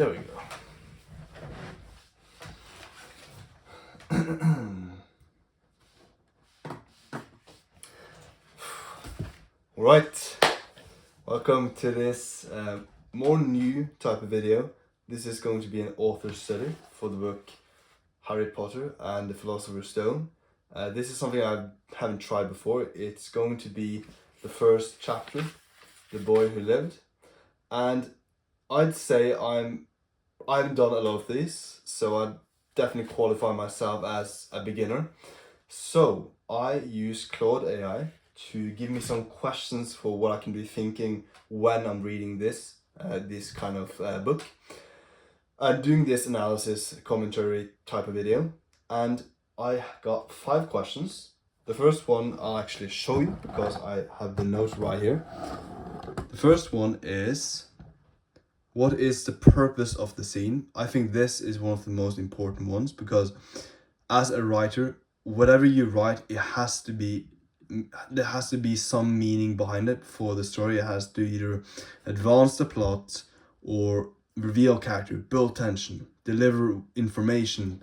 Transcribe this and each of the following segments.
There we go. Alright, welcome to this more new type of video. This is going to be an author study for the book Harry Potter and the Philosopher's Stone. This is something I haven't tried before. It's going to be the first chapter, The Boy Who Lived. And I'd say I haven't done a lot of these, so I'd definitely qualify myself as a beginner. So I use Claude AI to give me some questions for what I can be thinking when I'm reading this kind of book. I'm doing this analysis commentary type of video, and I got 5 questions. The first one I'll actually show you because I have the notes right here. The first one is, what is the purpose of the scene? I think this is one of the most important ones because as a writer, whatever you write, there has to be some meaning behind it for the story. It has to either advance the plot or reveal character, build tension, deliver information,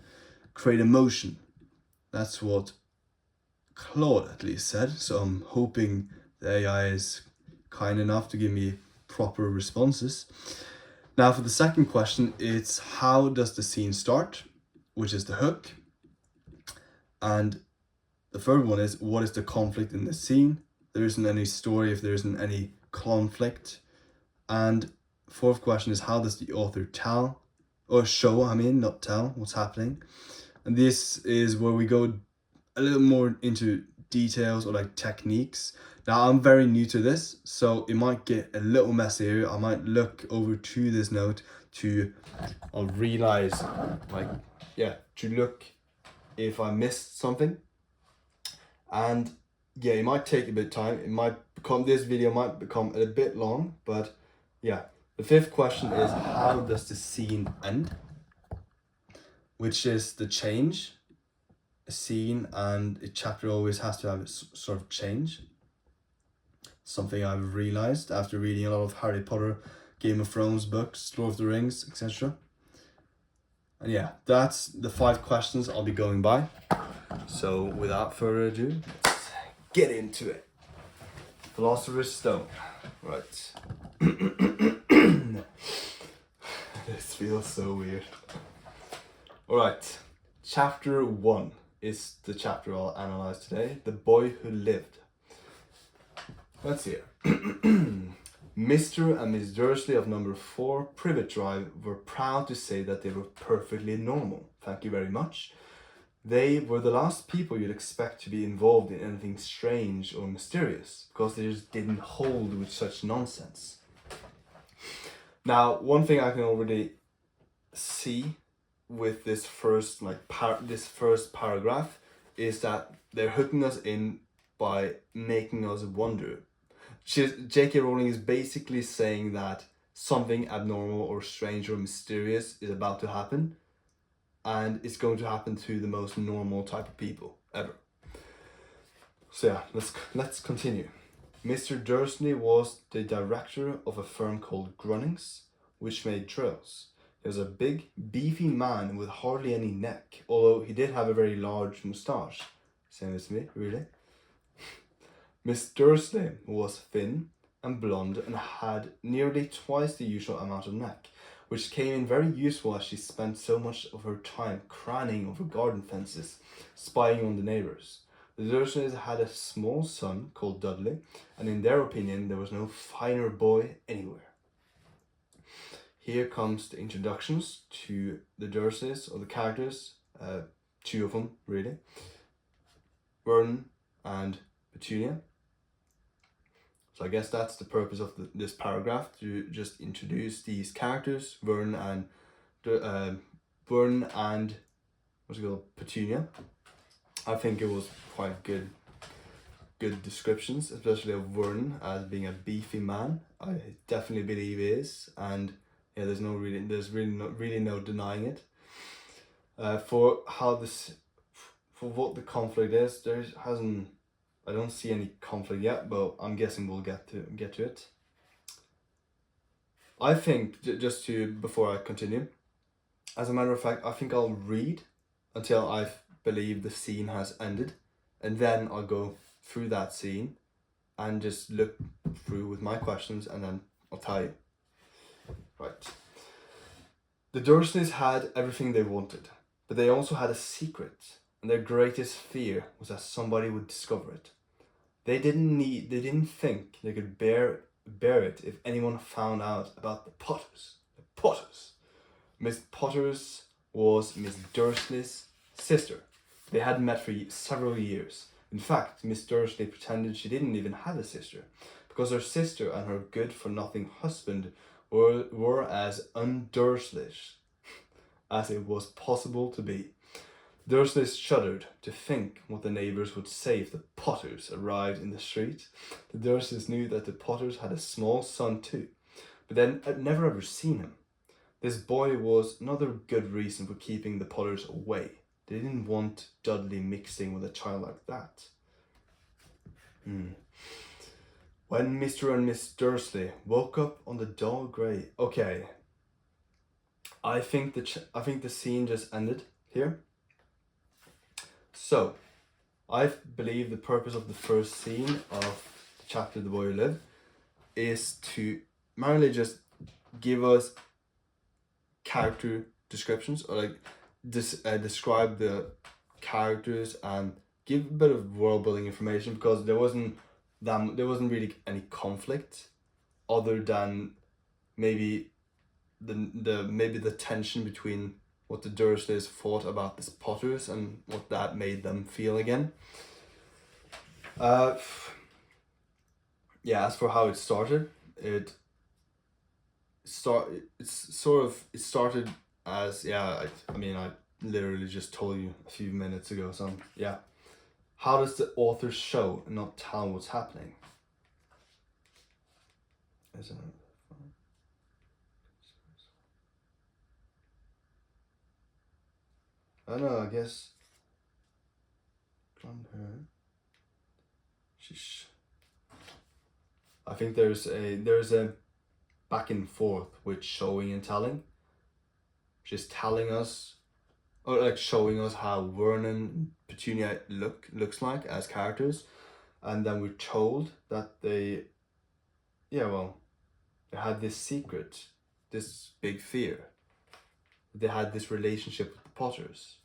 create emotion. That's what Claude at least said. So I'm hoping the AI is kind enough to give me proper responses. Now for the second question, it's how does the scene start, which is the hook. And the third one is, what is the conflict in the scene? There isn't any story if there isn't any conflict. And fourth question is, how does the author tell, or show, not tell, what's happening? And this is where we go a little more into details or like techniques. Now I'm very new to this, so it might get a little messy here. I might look over to this note I'll realize to look if I missed something. And yeah, it might take a bit of time. This video might become a bit long, but yeah. The fifth question is, how does the scene end? Which is the change. A scene and a chapter always has to have a sort of change. Something I've realized after reading a lot of Harry Potter, Game of Thrones books, Lord of the Rings, etc. And yeah, that's the 5 questions I'll be going by. So without further ado, let's get into it. Philosopher's Stone. Right. This feels so weird. Alright, chapter 1 is the chapter I'll analyze today. The Boy Who Lived. Let's see here. Mr. and Miss Dursley of number 4 Privet Drive were proud to say that they were perfectly normal. Thank you very much. They were the last people you'd expect to be involved in anything strange or mysterious, because they just didn't hold with such nonsense. Now, one thing I can already see with this first paragraph is that they're hooking us in by making us wonder. J.K. Rowling is basically saying that something abnormal or strange or mysterious is about to happen, and it's going to happen to the most normal type of people ever. So yeah, let's continue. Mr. Dursley was the director of a firm called Grunnings, which made drills. He was a big, beefy man with hardly any neck, although he did have a very large moustache. Same as me, really. Miss Dursley was thin and blonde and had nearly twice the usual amount of neck, which came in very useful as she spent so much of her time craning over garden fences, spying on the neighbours. The Dursleys had a small son called Dudley, and in their opinion there was no finer boy anywhere. Here comes the introductions to the Dursleys, or the characters, 2 of them really, Vernon and Petunia. So I guess that's the purpose of this paragraph, to just introduce these characters, Vernon and Petunia. I think it was quite good descriptions, especially of Vernon as being a beefy man. I definitely believe he is, and yeah, there's really no denying it. For what the conflict is, I don't see any conflict yet, but I'm guessing we'll get to it. I think, before I continue, as a matter of fact, I think I'll read until I believe the scene has ended, and then I'll go through that scene and just look through with my questions, and then I'll tell you. Right. The Dursleys had everything they wanted, but they also had a secret, and their greatest fear was that somebody would discover it. They didn't think they could bear it if anyone found out about the Potters. The Potters. Miss Potters was Miss Dursley's sister. They hadn't met for several years. In fact, Miss Dursley pretended she didn't even have a sister, because her sister and her good-for-nothing husband were as un-Dursleyish as it was possible to be. Dursleys shuddered to think what the neighbours would say if the Potters arrived in the street. The Dursleys knew that the Potters had a small son too, but they had never ever seen him. This boy was another good reason for keeping the Potters away. They didn't want Dudley mixing with a child like that. When Mr. and Miss Dursley woke up on the dull grey... Okay. I think the scene just ended here. So, I believe the purpose of the first scene of the chapter The Boy Who Lived is to merely just give us character descriptions, or like describe the characters and give a bit of world building information, because there wasn't really any conflict other than maybe the tension between what the Dursleys thought about the Potters and what that made them feel again. As for how it started, it started as, I literally just told you a few minutes ago, so yeah. How does the author show and not tell what's happening? I don't know, I guess. I think there's a back and forth with showing and telling. Just telling us, or like showing us how Vernon and Petunia looks like as characters, and then we're told that they had this secret, this big fear. They had this relationship with the Potters,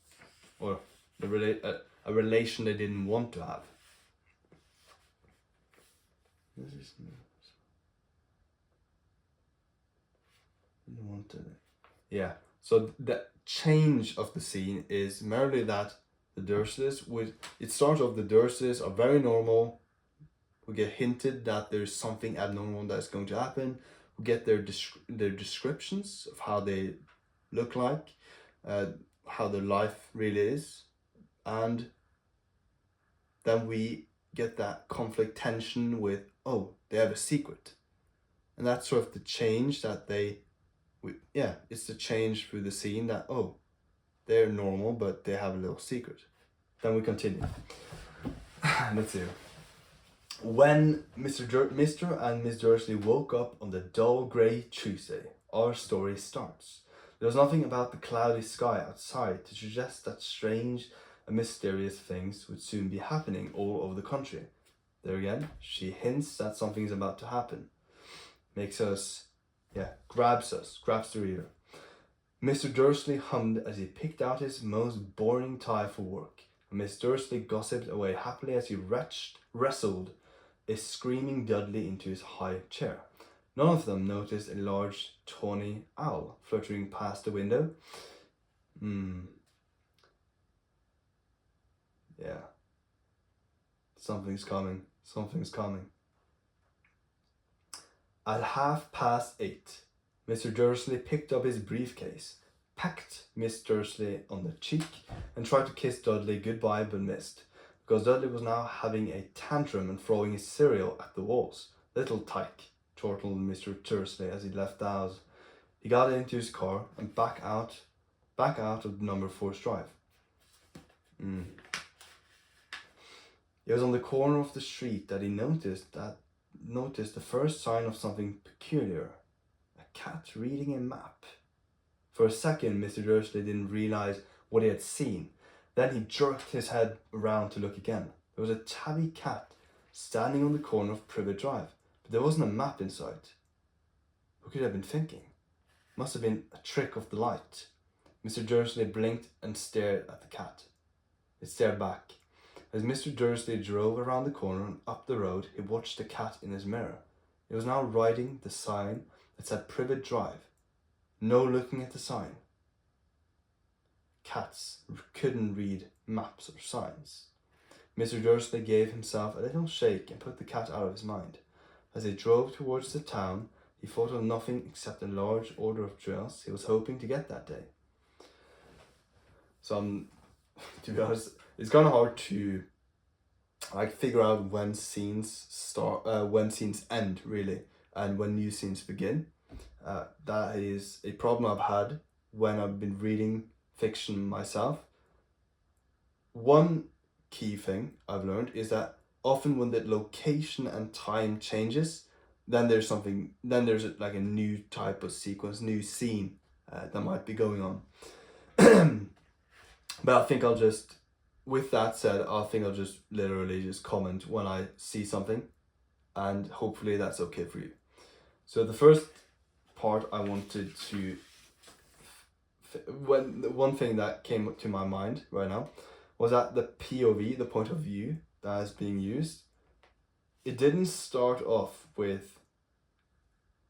or a relation they didn't want to have. Yeah. So the change of the scene is merely that the Dursleys it starts off, the Dursleys are very normal. We get hinted that there's something abnormal that's going to happen. We get their descriptions of how they look like, how their life really is, and then we get that conflict tension with, oh, they have a secret. And that's sort of the change that it's the change through the scene that, oh, they're normal, but they have a little secret. Then we continue. Let's see. When Mr. and Miss Dursley woke up on the dull grey Tuesday, our story starts. There was nothing about the cloudy sky outside to suggest that strange and mysterious things would soon be happening all over the country. There again, she hints that something's about to happen. Makes us, grabs the reader. Mr. Dursley hummed as he picked out his most boring tie for work, and Miss Dursley gossiped away happily as he wrestled a screaming Dudley into his high chair. None of them noticed a large tawny owl fluttering past the window. Yeah. Something's coming. At 8:30, Mr. Dursley picked up his briefcase, pecked Miss Dursley on the cheek, and tried to kiss Dudley goodbye but missed, because Dudley was now having a tantrum and throwing his cereal at the walls. Little tyke, chortled Mr. Dursley as he left the house. He got into his car and back out of number 4's drive. It was on the corner of the street that he noticed the first sign of something peculiar. A cat reading a map. For a second, Mr. Dursley didn't realise what he had seen. Then he jerked his head around to look again. There was a tabby cat standing on the corner of Privet Drive, but there wasn't a map in sight. What could he have been thinking? Must have been a trick of the light. Mr. Dursley blinked and stared at the cat. It stared back. As Mr. Dursley drove around the corner and up the road, he watched the cat in his mirror. It was now riding the sign that said Privet Drive. No looking at the sign. Cats couldn't read maps or signs. Mr. Dursley gave himself a little shake and put the cat out of his mind. As he drove towards the town, he thought of nothing except a large order of drills he was hoping to get that day. So, to be honest, it's kind of hard to figure out when scenes start, when scenes end really, and when new scenes begin. That is a problem I've had when I've been reading fiction myself. One key thing I've learned is that often when the location and time changes, then there's like a new type of sequence, new scene that might be going on. But I think with that said, I'll just literally just comment when I see something, and hopefully that's okay for you. So the first part I wanted to, one thing that came up to my mind right now was that the POV, the point of view that is being used, it didn't start off with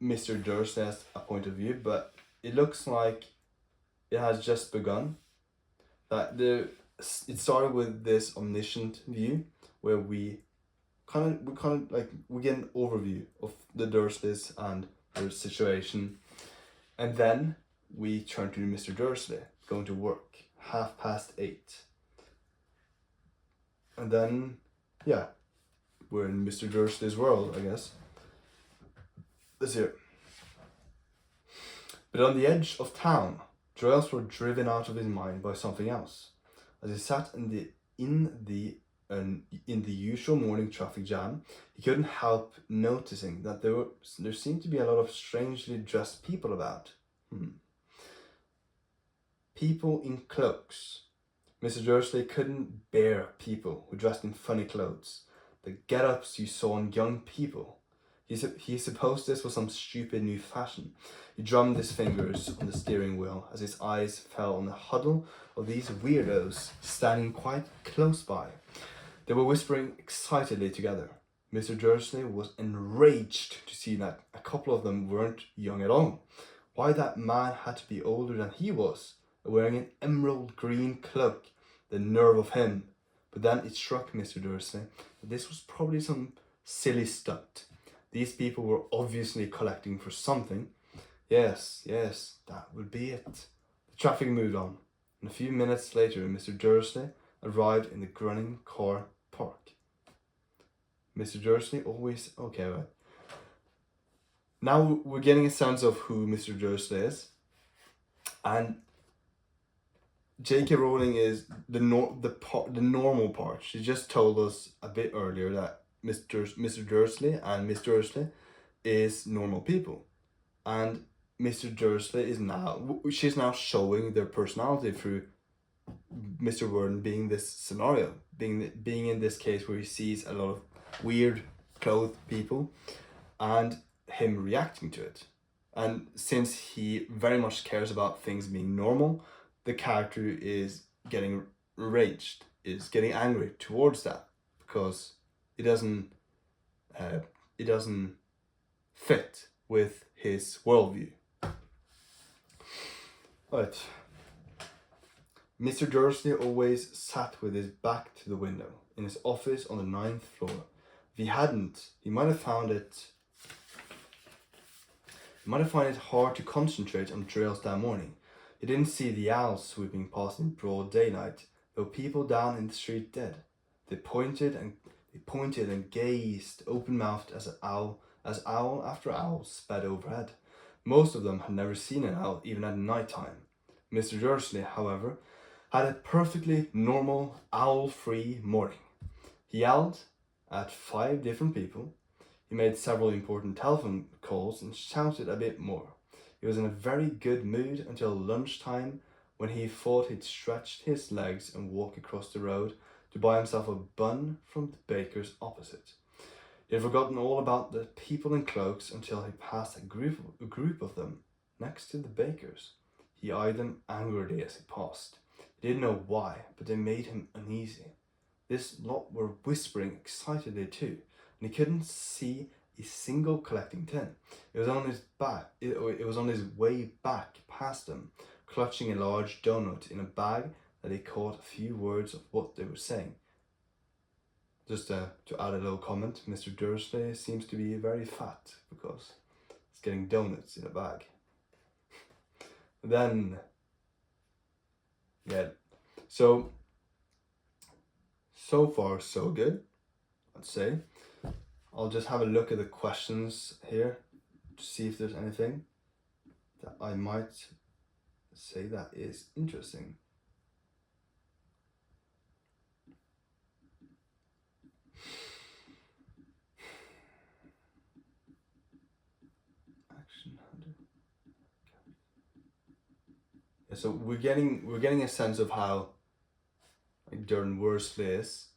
Mr. Dursley as a point of view, but it looks like it has just begun. That it started with this omniscient view where we get an overview of the Dursleys and their situation, and then we turn to Mr. Dursley going to work 8:30, and then we're in Mr. Dursley's world, I guess. Let's hear it. But on the edge of town, Giles were driven out of his mind by something else. As he sat in the usual morning traffic jam, he couldn't help noticing that there seemed to be a lot of strangely dressed people about. People in cloaks. Mr. Dursley couldn't bear people who dressed in funny clothes, the get-ups you saw in young people. He supposed this was some stupid new fashion. He drummed his fingers on the steering wheel as his eyes fell on the huddle of these weirdos standing quite close by. They were whispering excitedly together. Mr. Dursley was enraged to see that a couple of them weren't young at all. Why that man had to be older than he was, wearing an emerald green cloak. The nerve of him. But then it struck Mr. Dursley that this was probably some silly stunt. These people were obviously collecting for something. Yes, that would be it. The traffic moved on, and a few minutes later Mr. Dursley arrived in the Grunning car park. Mr. Dursley always... Okay, right. Now we're getting a sense of who Mr. Dursley is. And J.K. Rowling is the normal part. She just told us a bit earlier that Mr. Dursley and Miss Dursley is normal people, and Mr. Dursley she's now showing their personality through Mr. Worden being this scenario, being in this case where he sees a lot of weird clothed people and him reacting to it. And since he very much cares about things being normal, the character is getting enraged, is getting angry towards that, because it doesn't fit with his worldview. Right. Mr. Dursley always sat with his back to the window in his office on the 9th floor. If he hadn't, he might have found it hard to concentrate on drills that morning. He didn't see the owls sweeping past in broad daylight, though people down in the street did. They pointed and gazed open-mouthed as owl after owl sped overhead. Most of them had never seen an owl even at night time. Mr. Dursley, however, had a perfectly normal, owl-free morning. He yelled at 5 different people. He made several important telephone calls and shouted a bit more. He was in a very good mood until lunchtime, when he thought he'd stretched his legs and walk across the road to buy himself a bun from the baker's opposite. He had forgotten all about the people in cloaks until he passed a group of them next to the baker's. He eyed them angrily as he passed. He didn't know why, but they made him uneasy. This lot were whispering excitedly too, and he couldn't see a single collecting tin. It was on his back. It was on his way back past them, clutching a large donut in a bag, that he caught a few words of what they were saying. Just to add a little comment, Mr. Dursley seems to be very fat because he's getting donuts in a bag. Then, yeah, so far so good, I'd say. I'll just have a look at the questions here to see if there's anything that I might say that is interesting. Yeah, so we're getting a sense of how Durden Worsley is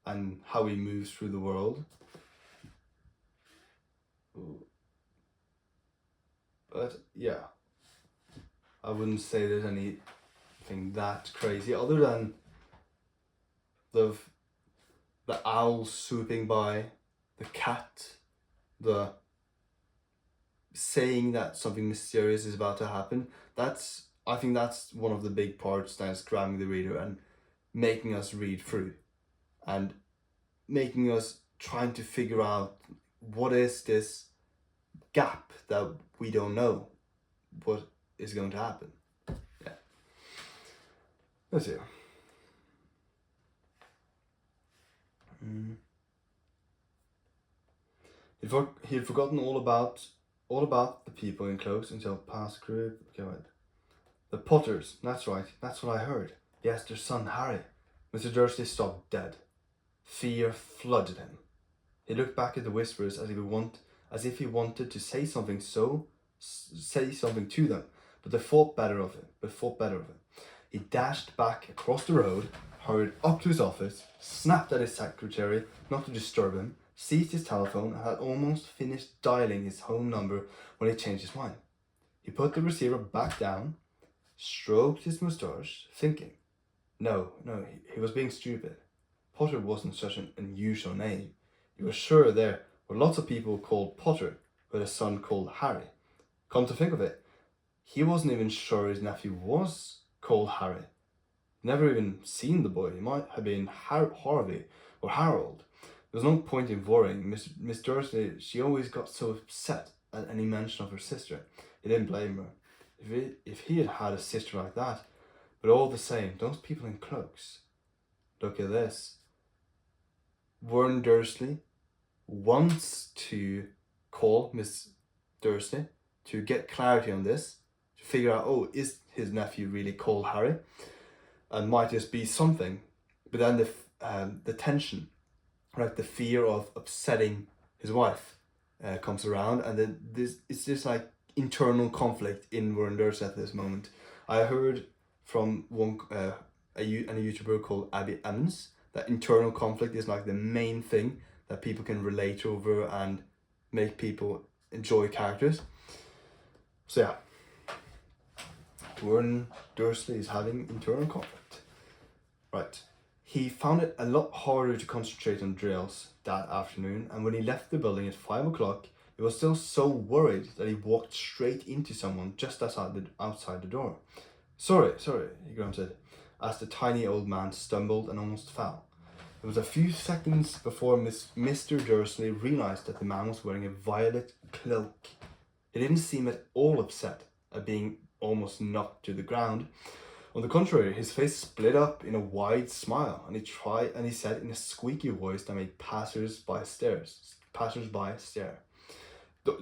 and how he moves through the world. But yeah, I wouldn't say there's anything that crazy other than the owl swooping by, the cat, the saying that something mysterious is about to happen. I think that's one of the big parts that's grabbing the reader and making us read through and making us trying to figure out what is this gap that we don't know what is going to happen. Yeah. Let's see. He had forgotten all about the people in cloaks until past group. Okay, right. The Potters, that's right, that's what I heard. Yes, their son Harry. Mr. Dursley stopped dead. Fear flooded him. He looked back at the whisperers as if he wanted to say something to them, but they thought better of it. He dashed back across the road, hurried up to his office, snapped at his secretary not to disturb him, seized his telephone, and had almost finished dialing his home number when he changed his mind. He put the receiver back down, stroked his moustache, thinking. No, he was being stupid. Potter wasn't such an unusual name. He was sure there were lots of people called Potter who had a son called Harry. Come to think of it, he wasn't even sure his nephew was called Harry. Never even seen the boy. He might have been Harvey or Harold. There was no point in worrying. Miss Dursley, she always got so upset at any mention of her sister. He didn't blame her. If he had had a sister like that, but all the same, those people in cloaks. Look at this. Warren Dursley wants to call Miss Dursley to get clarity on this, to figure out, is his nephew really called Harry? And might just be something. But then the tension, like the fear of upsetting his wife comes around, and then it's just like internal conflict in Warren Dursley at this moment. I heard from a YouTuber called Abby Emmons that internal conflict is like the main thing that people can relate over and make people enjoy characters. So yeah, Warren Dursley is having internal conflict. Right. He found it a lot harder to concentrate on drills that afternoon, and when he left the building at 5 o'clock, he was still so worried that he walked straight into someone just outside the door. Sorry, he grunted, as the tiny old man stumbled and almost fell. It was a few seconds before Mr. Dursley realized that the man was wearing a violet cloak. He didn't seem at all upset at being almost knocked to the ground. On the contrary, his face split up in a wide smile, and he said in a squeaky voice that made passers-by stare.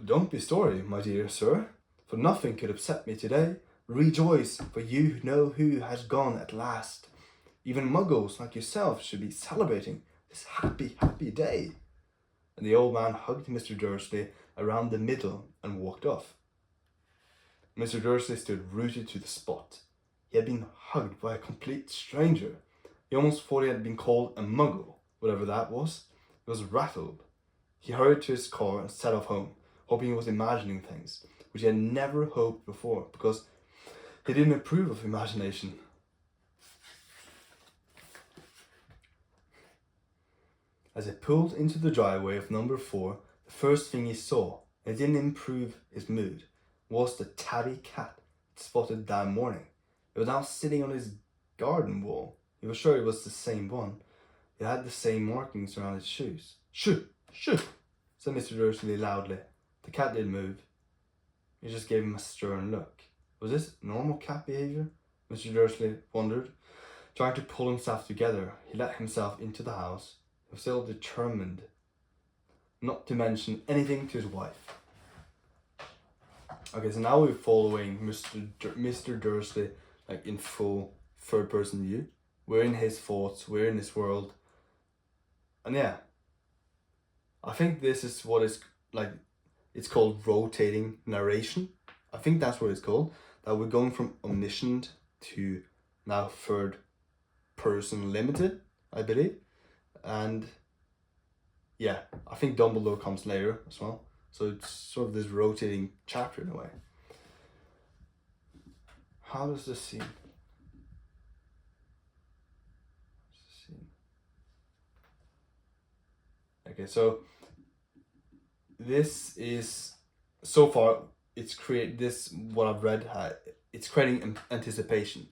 Don't be sorry, my dear sir, for nothing could upset me today. Rejoice, for you know who has gone at last. Even muggles like yourself should be celebrating this happy, happy day. And the old man hugged Mr. Dursley around the middle and walked off. Mr. Dursley stood rooted to the spot. He had been hugged by a complete stranger. He almost thought he had been called a muggle, whatever that was. He was rattled. He hurried to his car and set off home, hoping he was imagining things, which he had never hoped before, because he didn't approve of imagination. As he pulled into the driveway of number 4, the first thing he saw, and it didn't improve his mood, was the tabby cat spotted that morning. It was now sitting on his garden wall. He was sure it was the same one. It had the same markings around its shoes. Shoo! Shoo! Said Mr. Dursley loudly. The cat didn't move. He just gave him a stern look. Was this normal cat behavior? Mr. Dursley wondered. Trying to pull himself together, he let himself into the house. He was still determined not to mention anything to his wife. Okay, so now we're following Mr. Dursley like in full third person view. We're in his thoughts, we're in his world. And yeah, I think this is what is like, it's called rotating narration. I think that's what it's called. That we're going from omniscient to now third person limited, I believe. And yeah, I think Dumbledore comes later as well. So it's sort of this rotating chapter in a way. How does this seem? Okay, so this is, so far, it's what I've read, it's creating anticipation.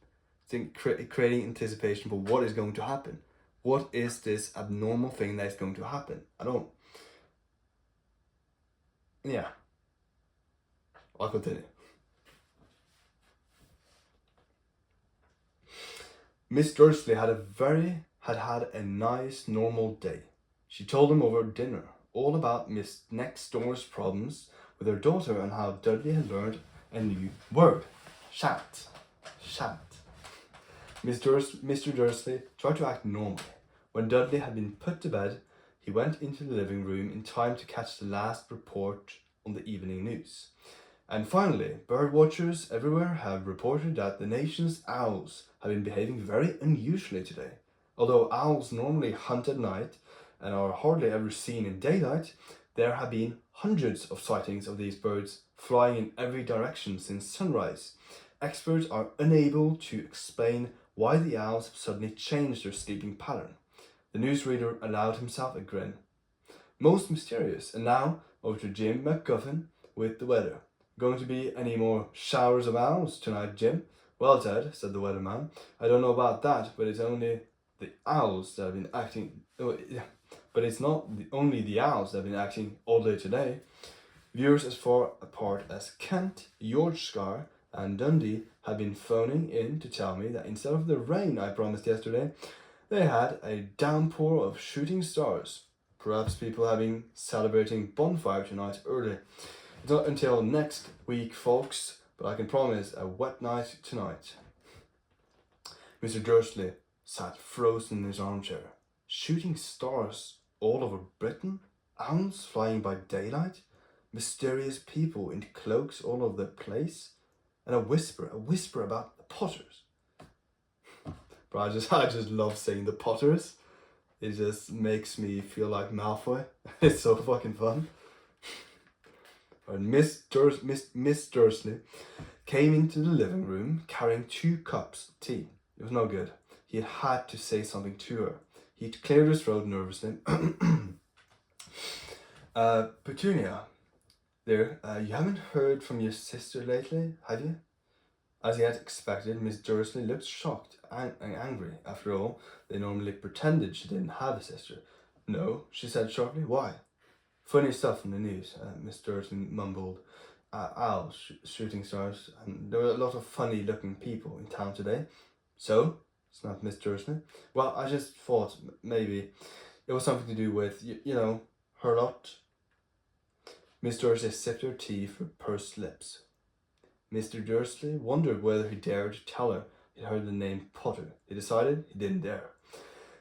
It's creating anticipation for what is going to happen. What is this abnormal thing that is going to happen? Yeah. I'll continue. Miss Dursley had had a nice normal day. She told him over dinner all about Miss Next Door's problems with her daughter and how Dudley had learned a new word. Shat. Mr. Dursley tried to act normally. When Dudley had been put to bed, he went into the living room in time to catch the last report on the evening news. And finally, bird watchers everywhere have reported that the nation's owls have been behaving very unusually today. Although owls normally hunt at night and are hardly ever seen in daylight, there have been hundreds of sightings of these birds flying in every direction since sunrise. Experts are unable to explain why the owls have suddenly changed their sleeping pattern. The newsreader allowed himself a grin. Most mysterious. And now, over to Jim McGuffin with the weather. Going to be any more showers of owls tonight, Jim? Well, Ted, said the weatherman, I don't know about that, but it's only the owls that have been acting... But it's not only the owls that have been acting all day today. Viewers as far apart as Kent, Yorkshire, and Dundee have been phoning in to tell me that instead of the rain I promised yesterday, they had a downpour of shooting stars. Perhaps people have been celebrating bonfire tonight early. It's not until next week, folks, but I can promise a wet night tonight. Mr. Dursley sat frozen in his armchair. Shooting stars all over Britain? Owls flying by daylight? Mysterious people in cloaks all over the place? And a whisper about the Potters. But I just love saying the Potters. It just makes me feel like Malfoy. It's so fucking fun. And Miss Dursley came into the living room carrying 2 cups of tea. It was no good. He had to say something to her. He cleared his throat nervously. Petunia, there, you haven't heard from your sister lately, have you? As he had expected, Miss Dursley looked shocked and angry. After all, they normally pretended she didn't have a sister. No, she said sharply. Why? Funny stuff in the news, Miss Dursley mumbled. Owls, shooting stars, and there were a lot of funny-looking people in town today. So? Snapped Miss Dursley. Well, I just thought maybe it was something to do with, you know, her lot. Miss Dursley sipped her tea through pursed lips. Mr. Dursley wondered whether he dared to tell her he'd heard the name Potter. He decided he didn't dare.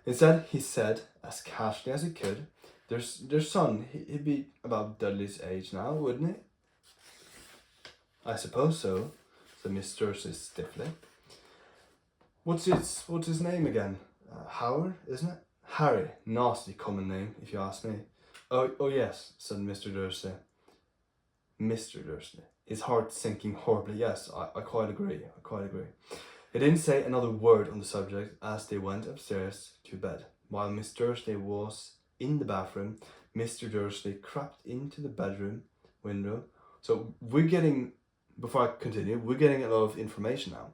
Instead, he said, as casually as he could, their son, he'd be about Dudley's age now, wouldn't he? I suppose so, said Miss Dursley stiffly. What's his name again? Howard, isn't it? Harry. Nasty common name, if you ask me. Oh yes, said Mr. Dursley. Mr. Dursley. His heart sinking horribly. Yes, I quite agree. He didn't say another word on the subject as they went upstairs to bed. While Miss Dursley was in the bathroom, Mr. Dursley crept into the bedroom window. So before I continue, we're getting a lot of information now.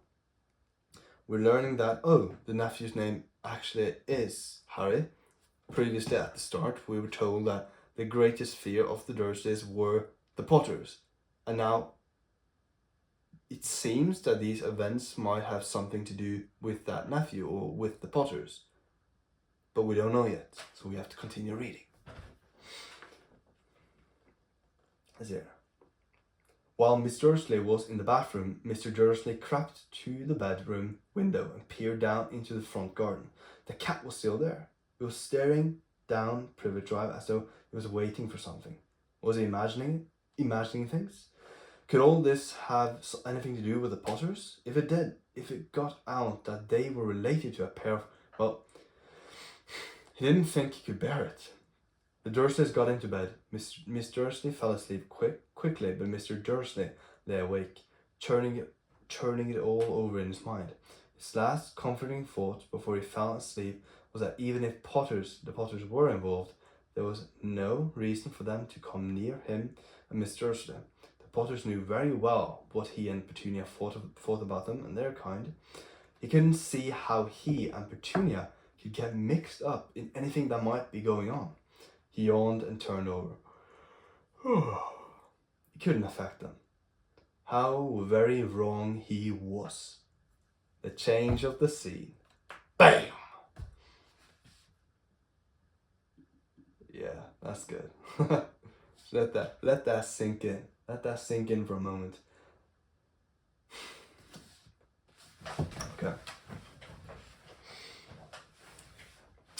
We're learning that, the nephew's name actually is Harry. Previously at the start, we were told that the greatest fear of the Dursleys were the Potters. And now it seems that these events might have something to do with that nephew or with the Potters. But we don't know yet, so we have to continue reading. There. While Miss Dursley was in the bathroom, Mr. Dursley crept to the bedroom window and peered down into the front garden. The cat was still there. It was staring down Privet Drive as though it was waiting for something. Was he imagining things? Could all this have anything to do with the Potters? If it did, if it got out that they were related to a pair of, well, he didn't think he could bear it. The Dursleys got into bed. Miss Dursley fell asleep quickly, but Mr. Dursley lay awake, churning it all over in his mind. His last comforting thought before he fell asleep was that even if the Potters were involved, there was no reason for them to come near him and Miss Dursley. The Potters knew very well what he and Petunia thought about them and their kind. He couldn't see how he and Petunia could get mixed up in anything that might be going on. He yawned and turned over. It couldn't affect them. How very wrong he was. The change of the scene. BAM! Yeah, that's good. Let that sink in. Let that sink in for a moment. Okay.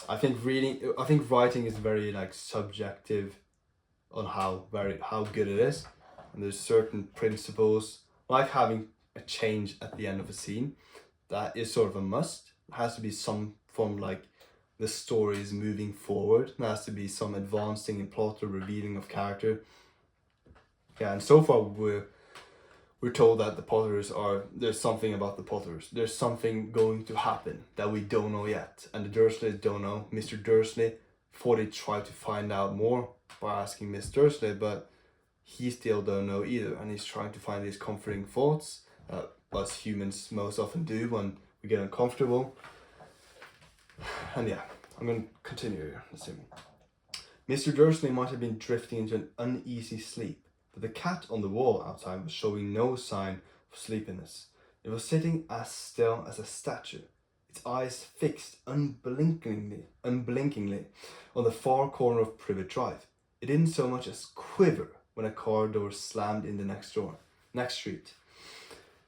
I think writing is very subjective on how good it is, and there's certain principles like having a change at the end of a scene that is sort of a must. It has to be some form the story is moving forward. There has to be some advancing in plot or revealing of character. Yeah, and so far we're told that the Potters there's something about the Potters. There's something going to happen that we don't know yet. And the Dursleys don't know. Mr. Dursley thought he'd try to find out more by asking Miss Dursley, but he still don't know either. And he's trying to find these comforting thoughts, as humans most often do when we get uncomfortable. And yeah, I'm going to continue here. Assuming Mr. Dursley might have been drifting into an uneasy sleep, but the cat on the wall outside was showing no sign of sleepiness. It was sitting as still as a statue, its eyes fixed unblinkingly on the far corner of Privet Drive. It didn't so much as quiver when a car door slammed in the next street,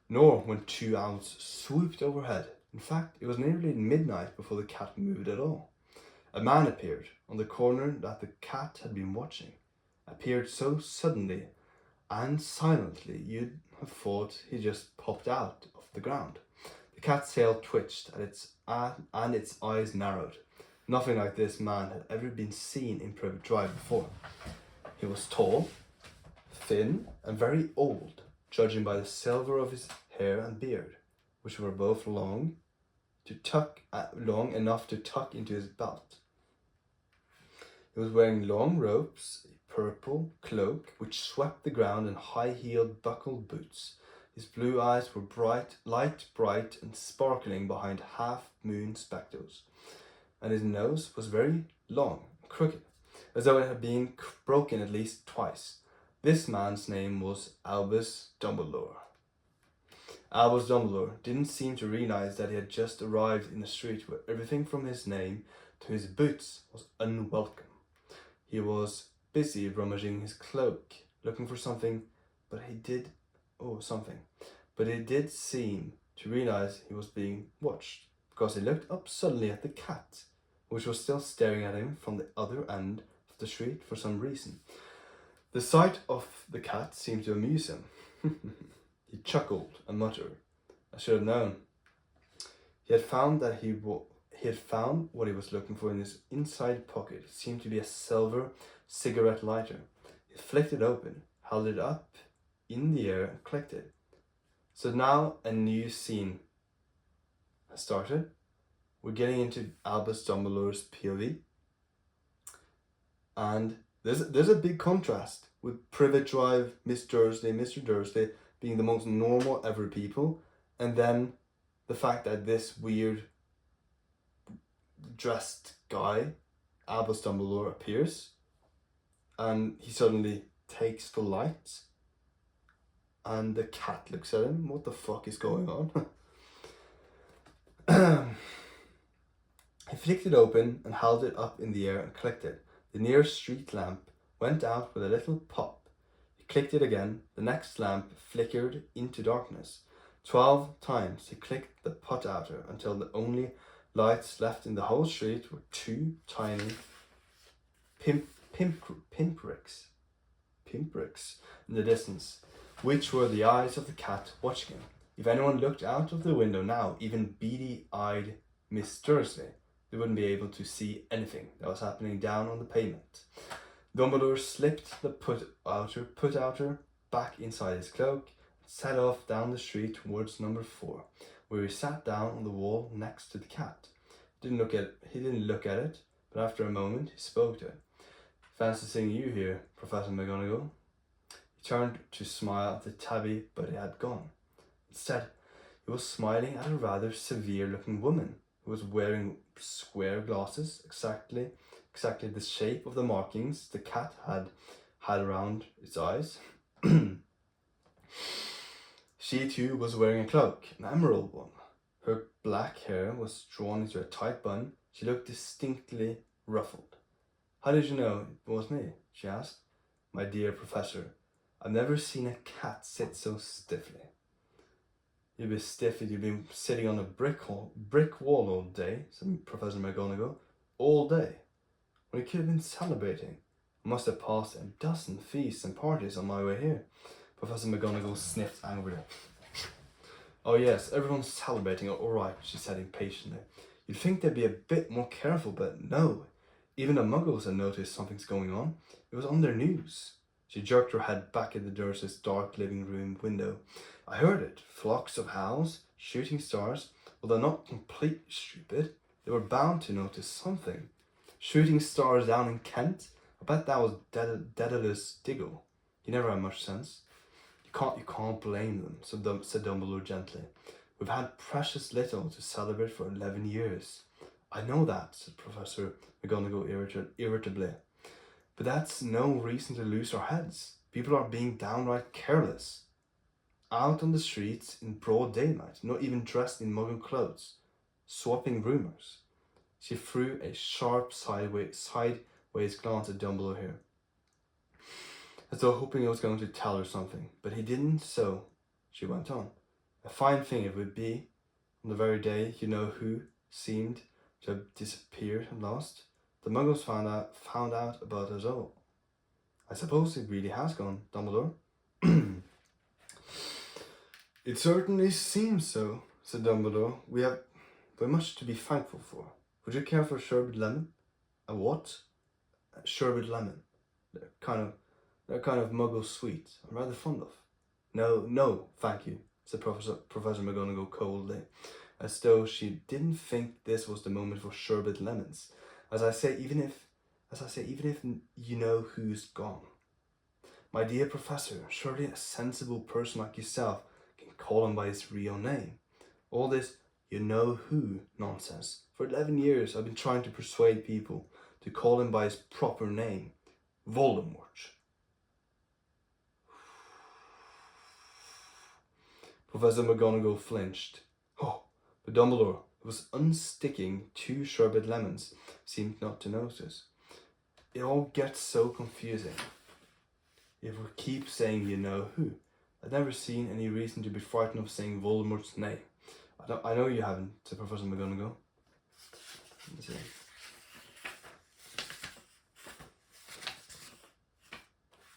nor when two owls swooped overhead. In fact, it was nearly midnight before the cat moved at all. A man appeared on the corner that the cat had been watching. Appeared so suddenly and silently you'd have thought he just popped out of the ground. The cat's tail twitched and its eyes narrowed. Nothing like this man had ever been seen in Privet Drive before. He was tall, thin, and very old, judging by the silver of his hair and beard, which were both long enough to tuck into his belt. He was wearing long ropes, a purple cloak which swept the ground, and high-heeled buckled boots. His blue eyes were bright and sparkling behind half-moon spectacles, and his nose was very long and crooked, as though it had been broken at least twice. This man's name was Albus Dumbledore. Albus Dumbledore didn't seem to realize that he had just arrived in a street where everything from his name to his boots was unwelcome. He was busy rummaging his cloak, looking for something, but he did seem to realize he was being watched, because he looked up suddenly at the cat, which was still staring at him from the other end of the street for some reason. The sight of the cat seemed to amuse him. He chuckled and muttered, "I should have known." He had found what he was looking for in his inside pocket. It seemed to be a silver cigarette lighter. He flicked it open, held it up in the air, and clicked it. So now a new scene has started. We're getting into Albus Dumbledore's POV. And there's a big contrast with Privet Drive, Mr. Dursley being the most normal ever people, and then the fact that this weird dressed guy, Albus Dumbledore, appears, and he suddenly takes the light, and the cat looks at him. What the fuck is going on? He flicked it open and held it up in the air and clicked it. The nearest street lamp went out with a little pop. He clicked it again. The next lamp flickered into darkness. 12 times he clicked the put-outer until the only lights left in the whole street were two tiny pinpricks in the distance, which were the eyes of the cat watching him. If anyone looked out of the window now, even beady-eyed Miss Dursley, they wouldn't be able to see anything that was happening down on the pavement. Dumbledore slipped the put-outer back inside his cloak and set off down the street towards number 4, where he sat down on the wall next to the cat. He didn't look at it, but after a moment he spoke to it. "Fancy seeing you here, Professor McGonagall." He turned to smile at the tabby, but it had gone. Instead, he was smiling at a rather severe-looking woman who was wearing square glasses, exactly the shape of the markings the cat had around its eyes. She too was wearing a cloak, an emerald one. Her black hair was drawn into a tight bun. She looked distinctly ruffled. "How did you know it was me?" she asked. "My dear Professor, I've never seen a cat sit so stiffly." "You'd be stiff if you'd been sitting on a brick wall all day," said Professor McGonagall. "All day. When you could have been celebrating. I must have passed a dozen feasts and parties on my way here." Professor McGonagall sniffed angrily. "Oh yes, everyone's celebrating, all right," she said impatiently. "You'd think they'd be a bit more careful, but no. Even the Muggles had noticed something's going on. It was on their news." She jerked her head back at the Dursleys' dark living room window. "I heard it. Flocks of owls, shooting stars. Well, they're not completely stupid. They were bound to notice something. Shooting stars down in Kent? I bet that was Daedalus Diggle. He never had much sense." You can't blame them," said Dumbledore gently. "We've had precious little to celebrate for 11 years. "I know that," said Professor McGonagall irritably. "But that's no reason to lose our heads. People are being downright careless. Out on the streets in broad daylight, not even dressed in Muggle clothes, swapping rumours." She threw a sharp sideways glance at Dumbledore here, as though hoping he was going to tell her something. But he didn't, so she went on. "A fine thing it would be, on the very day you know who seemed to have disappeared at last. The Muggles found out about us all." "I suppose it really has gone, Dumbledore." "It certainly seems so," said Dumbledore. "We have very much to be thankful for. Would you care for a sherbet lemon?" "A what?" "Sherbet lemon. They're kind of Muggle sweet. I'm rather fond of." No, thank you," said Professor McGonagall coldly, as though she didn't think this was the moment for sherbet lemons. As I say, even if you know who's gone. My dear Professor, surely a sensible person like yourself can call him by his real name. All this you know who nonsense. For 11 years I've been trying to persuade people to call him by his proper name. Voldemort. Professor McGonagall flinched. Oh, but Dumbledore, who was unsticking 2 sherbet lemons, seemed not to notice. It all gets so confusing. If we keep saying you know who, I've never seen any reason to be frightened of saying Voldemort's name. I know you haven't, said Professor McGonagall. Let's see.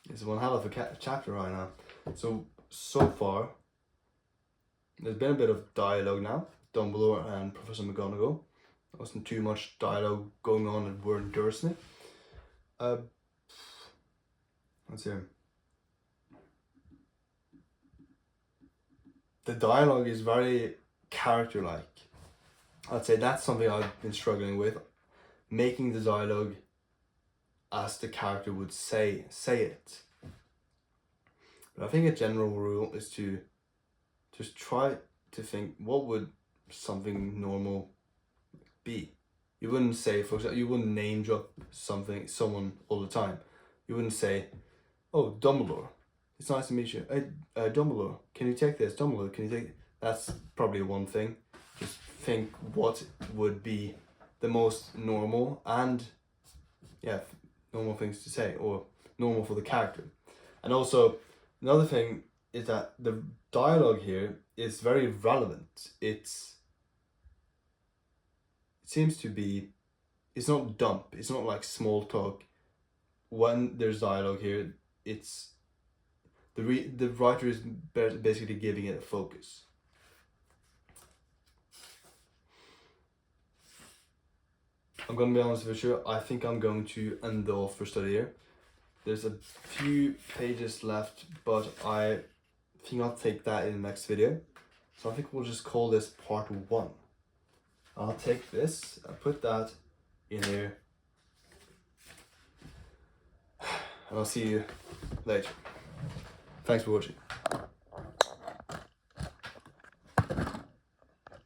It's one hell of a chapter right now. So far, there's been a bit of dialogue now. Dumbledore and Professor McGonagall. There wasn't too much dialogue going on at Word Dursley. Let's see. The dialogue is very character-like. I'd say that's something I've been struggling with. Making the dialogue as the character would say it. But I think a general rule is to just try to think, what would something normal be? You wouldn't say, for example, you wouldn't name drop someone all the time. You wouldn't say, oh, Dumbledore, it's nice to meet you. Hey, Dumbledore, can you take this? Dumbledore, can you take it? That's probably one thing. Just think what would be the most normal and, normal things to say, or normal for the character. And also, another thing is that the dialogue here is very relevant. It seems to be, it's not dumb. It's not like small talk. When there's dialogue here, it's the writer is basically giving it a focus. I'm gonna be honest with you, I think I'm going to end the offer study here. There's a few pages left, but I think I'll take that in the next video. So I think we'll just call this part 1. I'll take this, I'll put that in here, and I'll see you later. Thanks for watching.